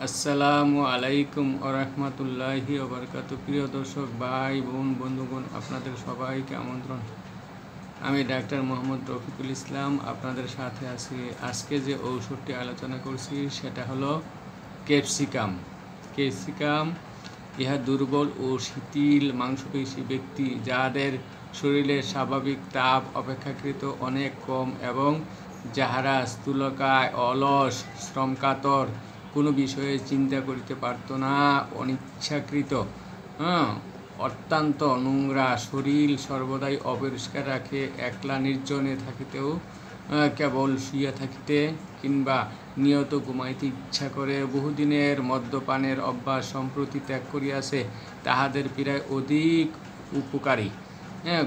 আসসালামু আলাইকুম ওরহমতুল্লাহি ওবরকাতু। প্রিয় দর্শক ভাই বোন বন্ধুগণ, আপনাদের সবাইকে আমন্ত্রণ। আমি ডাক্তার মোহাম্মদ রফিকুল ইসলাম আপনাদের সাথে আছি। আজকে যে ঔষধটি আলোচনা করছি সেটা হলো ক্যাপসিকাম। ক্যাপসিকাম ইহা দুর্বল ও শিথিল মাংসপেশী ব্যক্তি যাদের শরীরের স্বাভাবিক তাপ অপেক্ষাকৃত অনেক কম এবং যাহারা স্থূলকায়, অলস, শ্রমকাতর, কোনো বিষয়ে চিন্তা করিতে পারত না, অনিচ্ছাকৃত, অত্যন্ত নোংরা, শরীর সর্বদাই অপরিষ্কার রাখে, একলা নির্জনে থাকিতেও কেবল শুইয়া থাকিতে কিংবা নিয়ত ঘুমাইতে ইচ্ছা করে, বহুদিনের মদ্যপানের অভ্যাস সম্প্রতি ত্যাগ করিয়াছে, তাহাদের প্রায় অধিক উপকারী।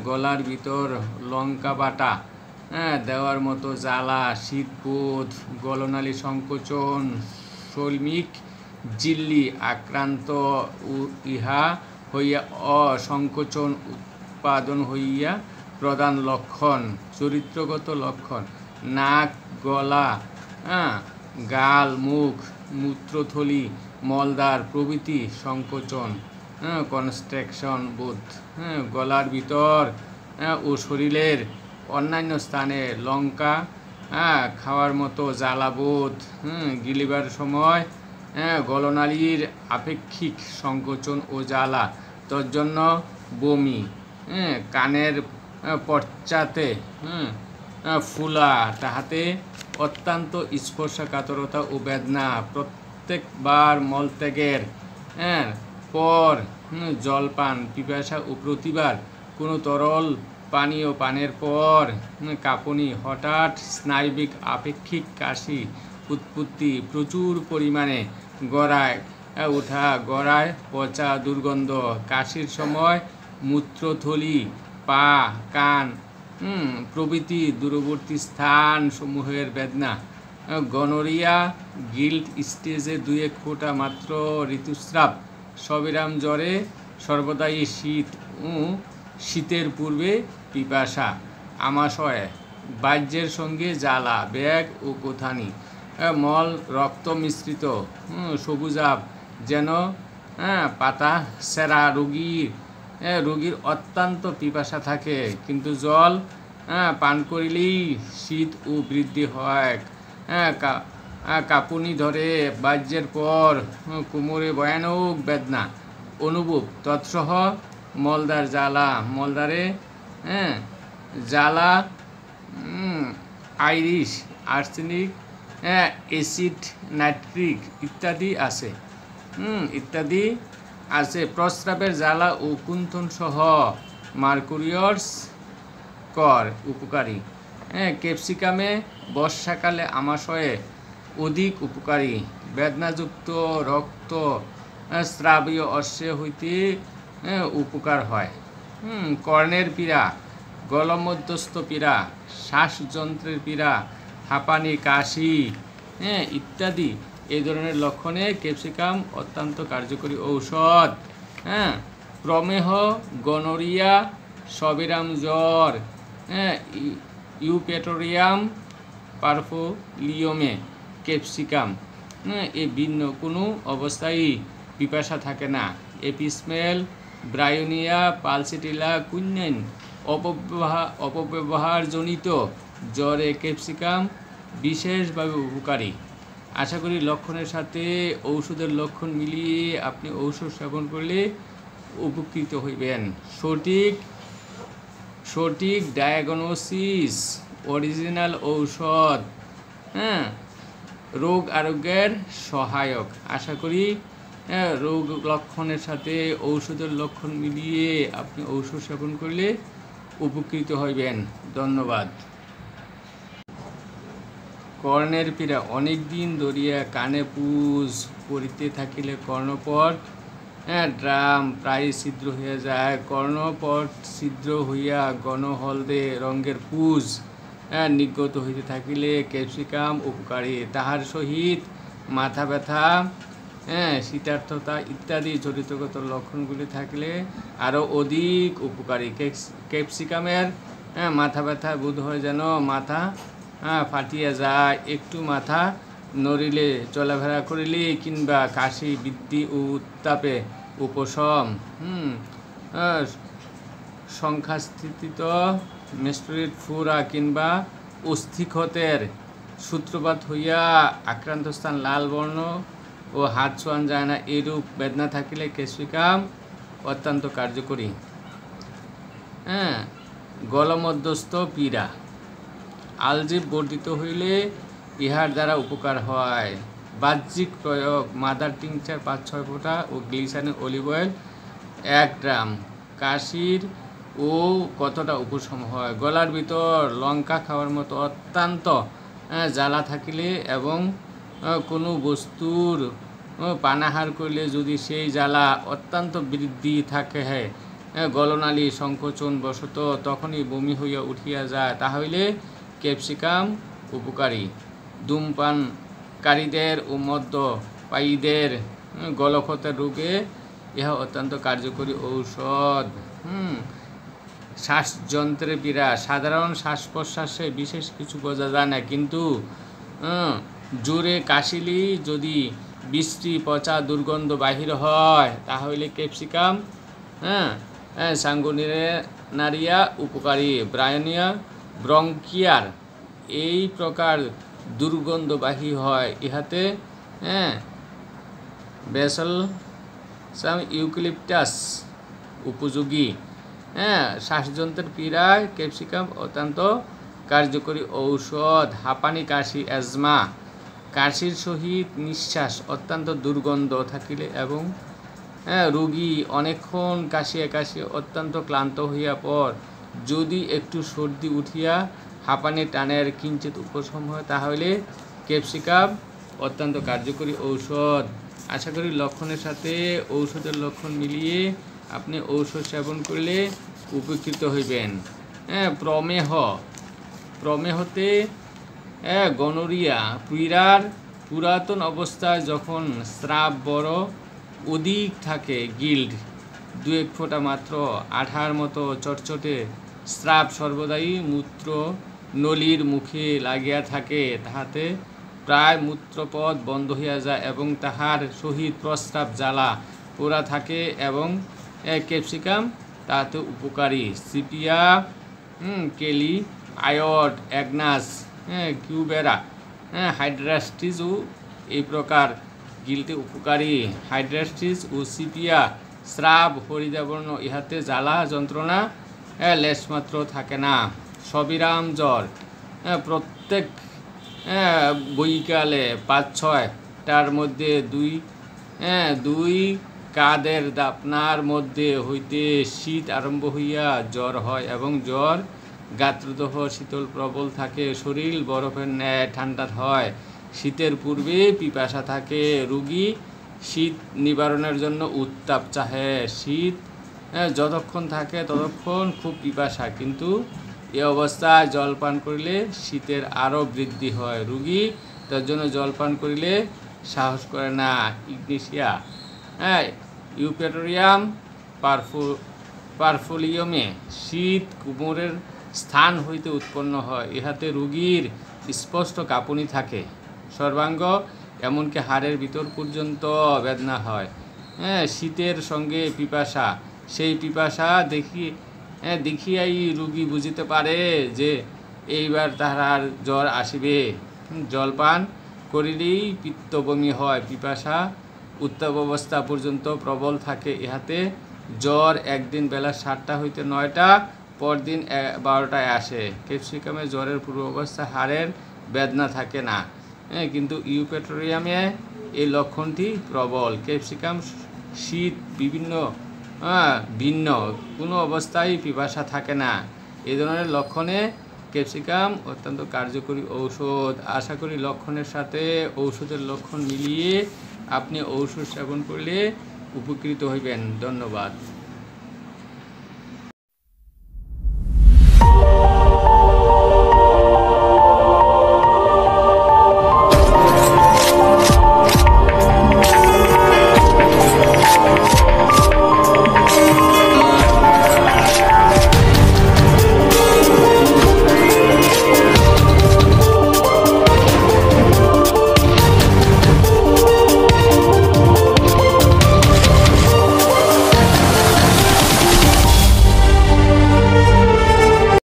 গলার ভিতর লঙ্কা বাটা দেওয়ার মতো জ্বালা, শীতবোধ, গলনালী সংকোচন, শৈল্মিক ঝিল্লি আক্রান্ত ইহা হইয়া অসংকোচন উৎপাদন হইয়া প্রধান লক্ষণ। চরিত্রগত লক্ষণ: নাক, গলা, গাল, মুখ, মূত্রথলি, মলদ্বার প্রভৃতি সংকোচন, কনস্ট্রাকশন বোধ। গলার ভিতর ও শরীরের অন্যান্য স্থানে লঙ্কা খাওয়ার মতো জ্বালাবোধ, গিলিবার সময় গলনালীর আপেক্ষিক সংকোচন ও জ্বালা, তজ্জন্য বমি, কানের পশ্চাতে ফুলা, তাহাতে অত্যন্ত স্পর্শকাতরতা ও বেদনা, প্রত্যেকবার মলত্যাগের পর জলপান, পিপাসা ও প্রতিবার কোনো তরল পানীয় পানের পর কাঁপুনি, হঠাৎ স্নায়বিক আপেক্ষিক কাশি উৎপত্তি, প্রচুর পরিমাণে গড়ায় ওঠা, গড়ায় পচা দুর্গন্ধ, কাশির সময় মূত্রথলি, পা, কান প্রভৃতি দূরবর্তী স্থান সমূহের বেদনা, গনোরিয়া, গিল্ট স্টেজে 2-1 ফোঁটা মাত্র ঋতুস্রাব, সবিরাম জ্বরে, সর্বদাই শীত ও শীতের পূর্বে পিপাসা, আমাশয়, বাহ্যের সঙ্গে জ্বালা, ব্যাগ ও কোথানি, মল রক্ত মিশ্রিত, সবুজাভ যেন পাতা সেরা, রোগীর অত্যন্ত পিপাসা থাকে, কিন্তু জল পান করিলেই শীত ও বৃদ্ধি হয়, কাঁপুনি ধরে, বাহ্যের পর কোমরে ভয়ানক বেদনা অনুভব, তৎসহ মলদ্বার জ্বালা, মলদ্বারে জ্বালা, আইরিশ, আর্সেনিক, অ্যাসিড নাইট্রিক ইত্যাদি আছে, প্রস্রাবের জ্বালা ও কুণ্ঠন সহ মার্কুরিয়াস কর উপকারী। ক্যাপসিকামে বর্ষাকালে আমাশয়ে অধিক উপকারী, বেদনাযুক্ত রক্ত স্রাবীয় অশ্বে হইতে উপকার হয়। কর্ণের পীড়া, গলমধ্যস্থ পীড়া, শ্বাসযন্ত্রের পীড়া, হাঁপানি, কাশি ইত্যাদি এই ধরনের লক্ষণে ক্যাপসিকাম অত্যন্ত কার্যকরী ঔষধ। প্রমেহ, গনোরিয়া, সবিরাম জ্বর, ইউপেটোরিয়াম পারফোলিওমে ক্যাপসিকাম এ ভিন্ন কোনো অবস্থায় পিপাসা থাকে না। এপিসমেল, ব্রায়োনিয়া, পালসিটিলা, কুইনাইন অপব্যবহারজনিত জ্বরে ক্যাপসিকাম বিশেষভাবে উপকারী। আশা করি লক্ষণের সাথে ঔষধের লক্ষণ মিলিয়ে আপনি ঔষধ সেবন করলে উপকৃত হইবেন। সঠিক ডায়াগনোসিস, অরিজিনাল ঔষধ রোগ আরোগ্যের সহায়ক। আশা করি রোগ লক্ষণের সাথে ঔষধের লক্ষণ মিলিয়ে আপনি ঔষধ সেবন করলে উপকৃত হইবেন। ধন্যবাদ। কর্ণের পীড়া, অনেক দিন ধরিয়া কানে পুজ পড়িতে থাকিলে কর্ণপট ড্রাম প্রায় ছিদ্র হইয়া যায়, কর্ণপট ছিদ্র হইয়া ঘন হলদে রঙের পুজ নির্গত হইতে থাকিলে ক্যাপসিকাম উপকারী। তাহার সহিত মাথা ব্যথা, শীতার্থতা ইত্যাদি চরিত্রগত লক্ষণগুলি থাকলে আরও অধিক উপকারী। ক্যাপসিকামের মাথা ব্যথা বোধ হয় যেন মাথা ফাটিয়া যায়, একটু মাথা নড়িলে চলাফেরা করিলে কিংবা কাশি বৃদ্ধি ও উত্তাপে উপশম, সংখ্যাস্থিত মেস্টোরিড ফুরা কিংবা অস্থিক্ষতের সূত্রপাত হইয়া আক্রান্ত স্থান লাল বর্ণ ও হাত ছোঁয়ান যায় না, এরূপ বেদনা থাকিলে ক্যাপসিকাম অত্যন্ত কার্যকরী। গলমধ্যস্থ পীড়া আলজিভ বর্ধিত হইলে ইহার দ্বারা উপকার হয়। বাহ্যিক প্রয়োগ: মাদার টিংচার 5-6 ফোঁটা ও গ্লিসারিন অলিভ অয়েল 1 গ্রাম। কাশির ও কতটা উপশম হয়? গলার ভিতর লঙ্কা খাওয়ার মতো অত্যন্ত জ্বালা থাকিলে এবং কোনো বস্তুর পানাহার করলে যদি সেই জ্বালা অত্যন্ত বৃদ্ধি থাকে, গলনালী সংকোচন বশত তখনই বমি হইয়া উঠিয়া যায়, তাহলে ক্যাপসিকাম উপকারী। ধূমপানকারীদের ও মদ্যপায়ীদের গলক্ষতের রোগে ইহা অত্যন্ত কার্যকরী ঔষধ। শ্বাসযন্ত্রের পীড়া সাধারণ শ্বাস প্রশ্বাসে বিশেষ কিছু বোঝা যায় না, কিন্তু জোরে কাশিলি যদি বৃষ্টি পচা দুর্গন্ধ বাহির হয়, তাহলে ক্যাপসিকাম সাঙ্গুইনারিয়া উপকারী। ব্রায়োনিয়া ব্রঙ্কিয়ার এই প্রকার দুর্গন্ধ বাহির হয়, ইহাতে ব্যাসিলাস ইউক্যালিপটাস উপযোগী। শ্বাসযন্ত্রের পীড়ায় ক্যাপসিকাম অত্যন্ত কার্যকরী ঔষধ। হাঁপানি, কাশি, অ্যাজমা, কাশির সহিত নিঃশ্বাস অত্যন্ত দুর্গন্ধ থাকিলে এবং রোগী অনেকক্ষণ কাশিয়া কাশিয়া অত্যন্ত ক্লান্ত হইয়া পর যদি একটু সর্দি উঠিয়া হাঁপানি টানের কিঞ্চিত উপশম হয়, তাহলে ক্যাপসিকাম অত্যন্ত কার্যকরী ঔষধ। আশা করি লক্ষণের সাথে ঔষধের লক্ষণ মিলিয়ে আপনি ঔষধ সেবন করলে উপকৃত হইবেন। প্রমেহতে গনোরিয়া পীড়ার পুরাতন অবস্থায় যখন স্রাব বড় অধিক থাকে, গিল্ড 2-1 ফোঁটা মাত্র আঠার মতো চটচটে স্রাব সর্বদাই মূত্র নলীর মুখে লাগিয়া থাকে, তাহাতে প্রায় মূত্রপথ বন্ধ হইয়া যায় এবং তাহার সহিত প্রস্রাব জ্বালা পোড়া থাকে এবং ক্যাপসিকাম তাহাতে উপকারী। সিপিয়া, কেলি, আয়ড, অ্যাগনাস, কিউবেরা, হাইড্রাস্টিসও এই প্রকার গিলতে উপকারী। হাইড্রাস্টিস ও সিপিয়া স্রাব হরিদাবর্ণ, ইহাতে জ্বালা যন্ত্রণা লেশমাত্র থাকে না। সবিরাম জ্বর প্রত্যেক বৈকালে 5-6টার মধ্যে দুই কাদের দাপনার মধ্যে হইতে শীত আরম্ভ হইয়া জ্বর হয় এবং জ্বর গাত্রদহ শীতল প্রবল থাকে, শরীর বরফের ন্যায় ঠান্ডা হয়, শীতের পূর্বে পিপাসা থাকে, রোগী শীত নিবারণের জন্য উত্তাপ চাহে। শীত যতক্ষণ থাকে ততক্ষণ খুব পিপাসা, কিন্তু এ অবস্থায় জলপান করিলে শীতের আরও বৃদ্ধি হয়, রোগী তার জন্য জলপান করিলে সাহস করে না। ইগনেশিয়া ইউপেটোরিয়াম পারফোলিয়ামে শীত কোমরের স্থান হইতে উৎপন্ন হয়, ইহাতে রোগীর স্পষ্ট কাঁপুনি থাকে, সর্বাঙ্গ এমনকি হাড়ের ভিতর পর্যন্ত বেদনা হয়। শীতের সঙ্গে পিপাসা, সেই পিপাসা দেখিয়াই রোগী বুঝিতে পারে যে এইবার তাহার জ্বর আসিবে। জলপান করিলেই পিত্তবমি হয়, পিপাসা উত্তাপ অবস্থা পর্যন্ত প্রবল থাকে, ইহাতে জ্বর একদিন বেলা 7টা হইতে 9টা, পরদিন 12টায় আসে। ক্যাপসিকামে জ্বরের পূর্বাবস্থা হাড়ের বেদনা থাকে না, কিন্তু ইউপেটোরিয়ামে এই লক্ষণটি প্রবল। ক্যাপসিকাম শীত ভিন্ন কোনো অবস্থায় পিপাসা থাকে না, এই ধরনের লক্ষণে ক্যাপসিকাম অত্যন্ত কার্যকরী ঔষধ। আশা করি লক্ষণের সাথে ঔষধের লক্ষণ মিলিয়ে আপনি ঔষধ সেবন করলে উপকৃত হইবেন। ধন্যবাদ।